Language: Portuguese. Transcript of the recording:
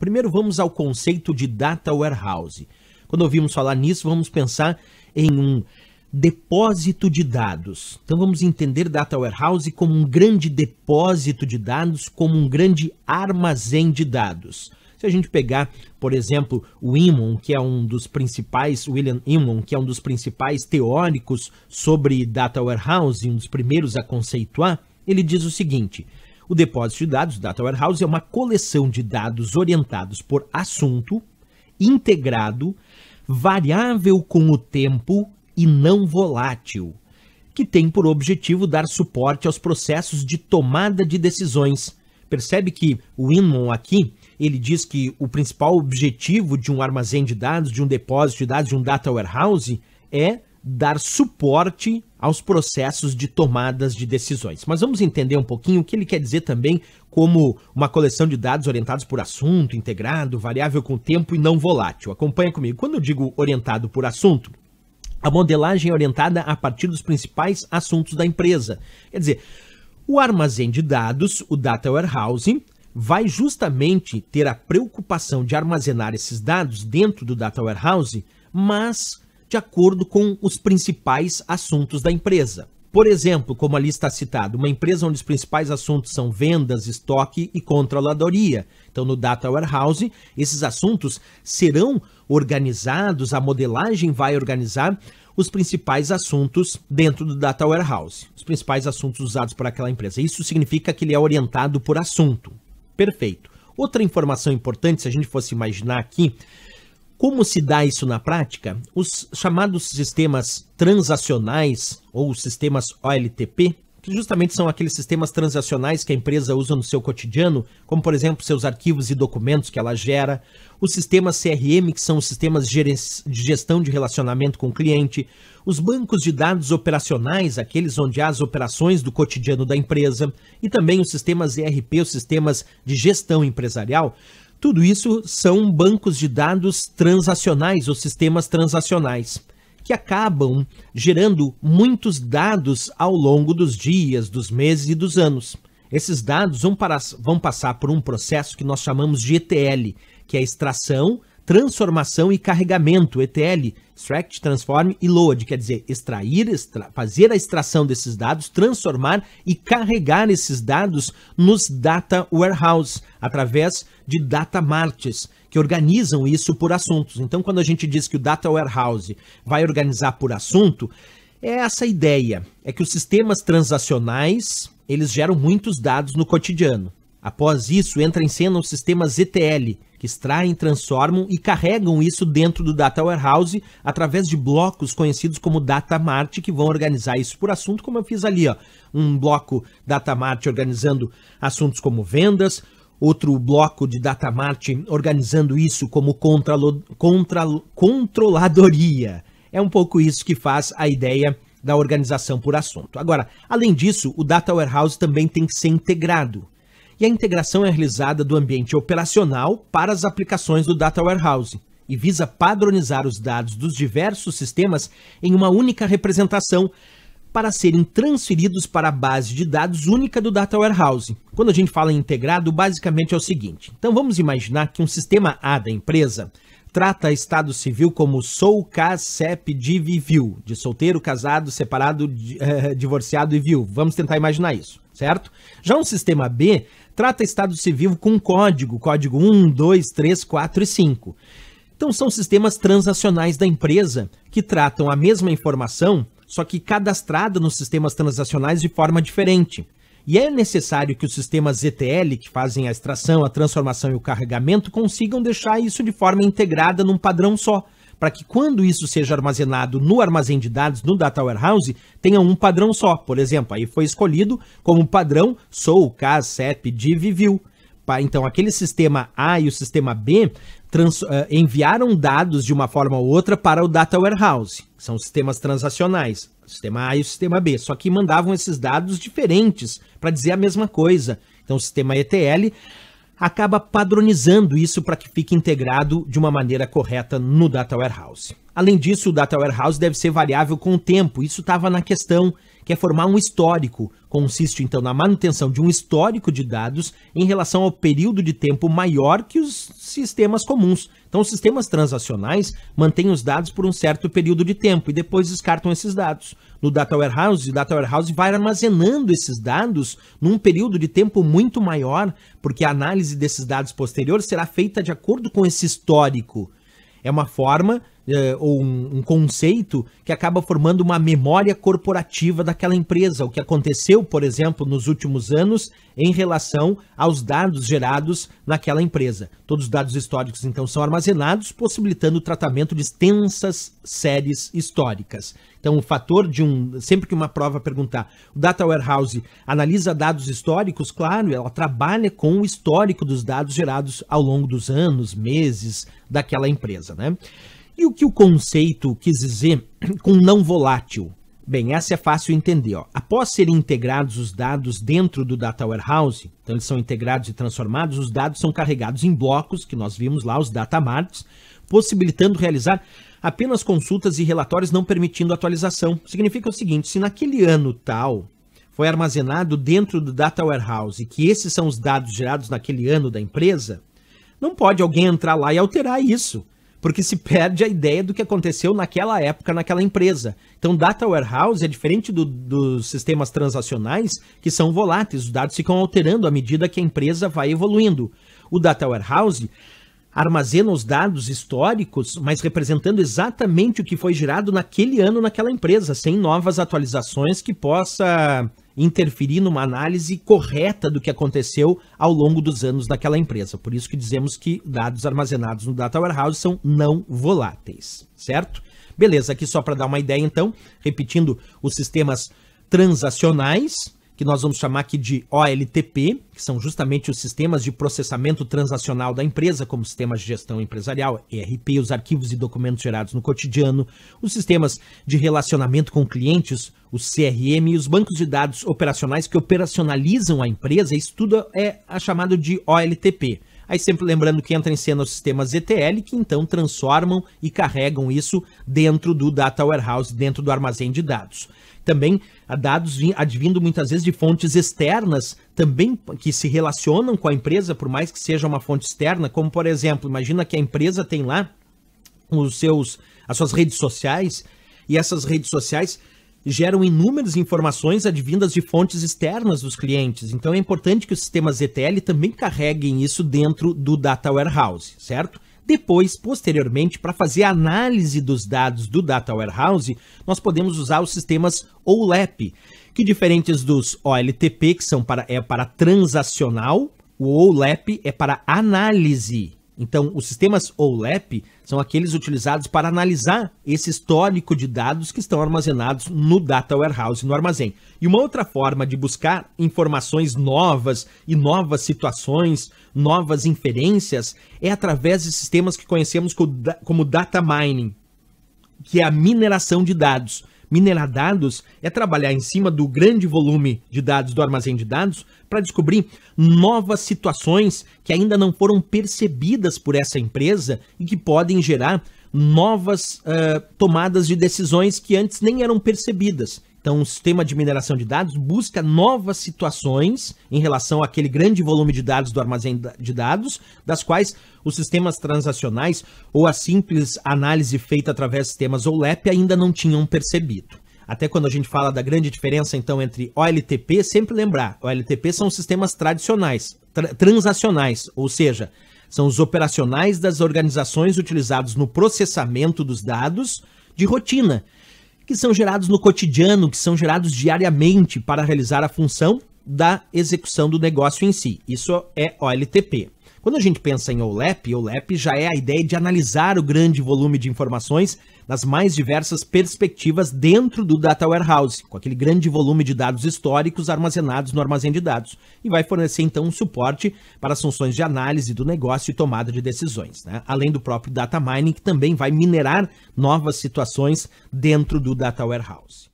Primeiro vamos ao conceito de Data Warehouse. Quando ouvimos falar nisso, vamos pensar em um depósito de dados. Então vamos entender Data Warehouse como um grande depósito de dados, como um grande armazém de dados. Se a gente pegar, por exemplo, o William Inman, que é um dos principais teóricos sobre Data Warehouse, um dos primeiros a conceituar, ele diz o seguinte: o depósito de dados, Data Warehouse, é uma coleção de dados orientados por assunto, integrado, variável com o tempo e não volátil, que tem por objetivo dar suporte aos processos de tomada de decisões. Percebe que o Inman aqui, ele diz que o principal objetivo de um armazém de dados, de um depósito de dados, de um Data Warehouse, é dar suporte aos processos de tomadas de decisões. Mas vamos entender um pouquinho o que ele quer dizer também como uma coleção de dados orientados por assunto, integrado, variável com tempo e não volátil. Acompanha comigo. Quando eu digo orientado por assunto, a modelagem é orientada a partir dos principais assuntos da empresa. Quer dizer, o armazém de dados, o Data Warehouse, vai justamente ter a preocupação de armazenar esses dados dentro do Data Warehouse, mas de acordo com os principais assuntos da empresa. Por exemplo, como ali está citado, uma empresa onde os principais assuntos são vendas, estoque e controladoria. Então, no Data Warehouse, esses assuntos serão organizados, a modelagem vai organizar os principais assuntos dentro do Data Warehouse, os principais assuntos usados por aquela empresa. Isso significa que ele é orientado por assunto. Perfeito. Outra informação importante, se a gente fosse imaginar aqui, como se dá isso na prática? Os chamados sistemas transacionais ou sistemas OLTP, que justamente são aqueles sistemas transacionais que a empresa usa no seu cotidiano, como por exemplo seus arquivos e documentos que ela gera, os sistemas CRM, que são os sistemas de gestão de relacionamento com o cliente, os bancos de dados operacionais, aqueles onde há as operações do cotidiano da empresa, e também os sistemas ERP, os sistemas de gestão empresarial. Tudo isso são bancos de dados transacionais ou sistemas transacionais, que acabam gerando muitos dados ao longo dos dias, dos meses e dos anos. Esses dados vão passar por um processo que nós chamamos de ETL, que é extração, transformação e carregamento. ETL, Extract, Transform e Load, quer dizer, fazer a extração desses dados, transformar e carregar esses dados nos Data Warehouse, através de Data Marts, que organizam isso por assuntos. Então, quando a gente diz que o Data Warehouse vai organizar por assunto, é essa ideia, é que os sistemas transacionais, eles geram muitos dados no cotidiano. Após isso, entra em cena os sistemas ETL, que extraem, transformam e carregam isso dentro do Data Warehouse através de blocos conhecidos como Data Mart, que vão organizar isso por assunto, como eu fiz ali, ó. Um bloco Data Mart organizando assuntos como vendas, outro bloco de Data Mart organizando isso como controladoria. É um pouco isso que faz a ideia da organização por assunto. Agora, além disso, o Data Warehouse também tem que ser integrado. E a integração é realizada do ambiente operacional para as aplicações do Data Warehouse e visa padronizar os dados dos diversos sistemas em uma única representação para serem transferidos para a base de dados única do Data Warehouse. Quando a gente fala em integrado, basicamente é o seguinte. Então vamos imaginar que um sistema A da empresa trata estado civil como sou, cas, cep, div e viu, de solteiro, casado, separado, divorciado e viúvo. Vamos tentar imaginar isso, certo? Já um sistema B trata estado civil com código 1, 2, 3, 4 e 5. Então são sistemas transacionais da empresa que tratam a mesma informação, só que cadastrada nos sistemas transacionais de forma diferente. E é necessário que os sistemas ETL, que fazem a extração, a transformação e o carregamento, consigam deixar isso de forma integrada num padrão só, para que quando isso seja armazenado no armazém de dados, no Data Warehouse, tenha um padrão só. Por exemplo, aí foi escolhido como padrão sou, cas, cep, div e viu. Então, aquele sistema A e o sistema B enviaram dados de uma forma ou outra para o Data Warehouse, que são sistemas transacionais, o sistema A e o sistema B, só que mandavam esses dados diferentes para dizer a mesma coisa. Então, o sistema ETL acaba padronizando isso para que fique integrado de uma maneira correta no Data Warehouse. Além disso, o Data Warehouse deve ser variável com o tempo. Isso estava na questão, que é formar um histórico. Consiste, então, na manutenção de um histórico de dados em relação ao período de tempo maior que os sistemas comuns. Então, os sistemas transacionais mantêm os dados por um certo período de tempo e depois descartam esses dados. No Data Warehouse, o Data Warehouse vai armazenando esses dados num período de tempo muito maior, porque a análise desses dados posteriores será feita de acordo com esse histórico. É uma forma ou um conceito que acaba formando uma memória corporativa daquela empresa, o que aconteceu, por exemplo, nos últimos anos em relação aos dados gerados naquela empresa. Todos os dados históricos, então, são armazenados, possibilitando o tratamento de extensas séries históricas. Então, o fator de sempre que uma prova perguntar, o Data Warehouse analisa dados históricos, claro, ela trabalha com o histórico dos dados gerados ao longo dos anos, meses daquela empresa, né? E o que o conceito quis dizer com não volátil? Bem, essa é fácil entender. Após serem integrados os dados dentro do Data Warehouse, então eles são integrados e transformados, os dados são carregados em blocos, que nós vimos lá, os data marts, possibilitando realizar apenas consultas e relatórios, não permitindo atualização. Significa o seguinte, se naquele ano tal foi armazenado dentro do Data Warehouse, que esses são os dados gerados naquele ano da empresa, não pode alguém entrar lá e alterar isso, porque se perde a ideia do que aconteceu naquela época, naquela empresa. Então, Data Warehouse é diferente dos sistemas transacionais, que são voláteis, os dados ficam alterando à medida que a empresa vai evoluindo. O Data Warehouse armazena os dados históricos, mas representando exatamente o que foi gerado naquele ano naquela empresa, sem novas atualizações que possa interferir numa análise correta do que aconteceu ao longo dos anos daquela empresa. Por isso que dizemos que dados armazenados no Data Warehouse são não voláteis, certo? Beleza, aqui só para dar uma ideia então, repetindo os sistemas transacionais, que nós vamos chamar aqui de OLTP, que são justamente os sistemas de processamento transacional da empresa, como sistemas de gestão empresarial, ERP, os arquivos e documentos gerados no cotidiano, os sistemas de relacionamento com clientes, os CRM, e os bancos de dados operacionais que operacionalizam a empresa. Isso tudo é chamado de OLTP. Aí sempre lembrando que entra em cena os sistemas ETL, que então transformam e carregam isso dentro do Data Warehouse, dentro do armazém de dados. Também dados advindo muitas vezes de fontes externas, também que se relacionam com a empresa, por mais que seja uma fonte externa, como por exemplo, imagina que a empresa tem lá as suas redes sociais, e essas redes sociais geram inúmeras informações advindas de fontes externas dos clientes. Então é importante que os sistemas ETL também carreguem isso dentro do Data Warehouse, certo? Depois, posteriormente, para fazer a análise dos dados do Data Warehouse, nós podemos usar os sistemas OLAP, que diferentes dos OLTP, que são para transacional, o OLAP é para análise. Então, os sistemas OLAP são aqueles utilizados para analisar esse histórico de dados que estão armazenados no Data Warehouse, no armazém. E uma outra forma de buscar informações novas e novas situações, novas inferências, é através de sistemas que conhecemos como Data Mining, que é a mineração de dados. Minerar dados é trabalhar em cima do grande volume de dados do armazém de dados para descobrir novas situações que ainda não foram percebidas por essa empresa e que podem gerar novas tomadas de decisões que antes nem eram percebidas. Então, o sistema de mineração de dados busca novas situações em relação àquele grande volume de dados do armazém de dados, das quais os sistemas transacionais ou a simples análise feita através de sistemas OLAP ainda não tinham percebido. Até quando a gente fala da grande diferença, então, entre OLTP, sempre lembrar, OLTP são sistemas tradicionais, transacionais, ou seja, são os operacionais das organizações utilizados no processamento dos dados de rotina, que são gerados no cotidiano, que são gerados diariamente para realizar a função da execução do negócio em si. Isso é OLTP. Quando a gente pensa em OLAP, OLAP já é a ideia de analisar o grande volume de informações nas mais diversas perspectivas dentro do Data Warehouse, com aquele grande volume de dados históricos armazenados no armazém de dados, e vai fornecer então um suporte para as funções de análise do negócio e tomada de decisões, né? Além do próprio Data Mining, que também vai minerar novas situações dentro do Data Warehouse.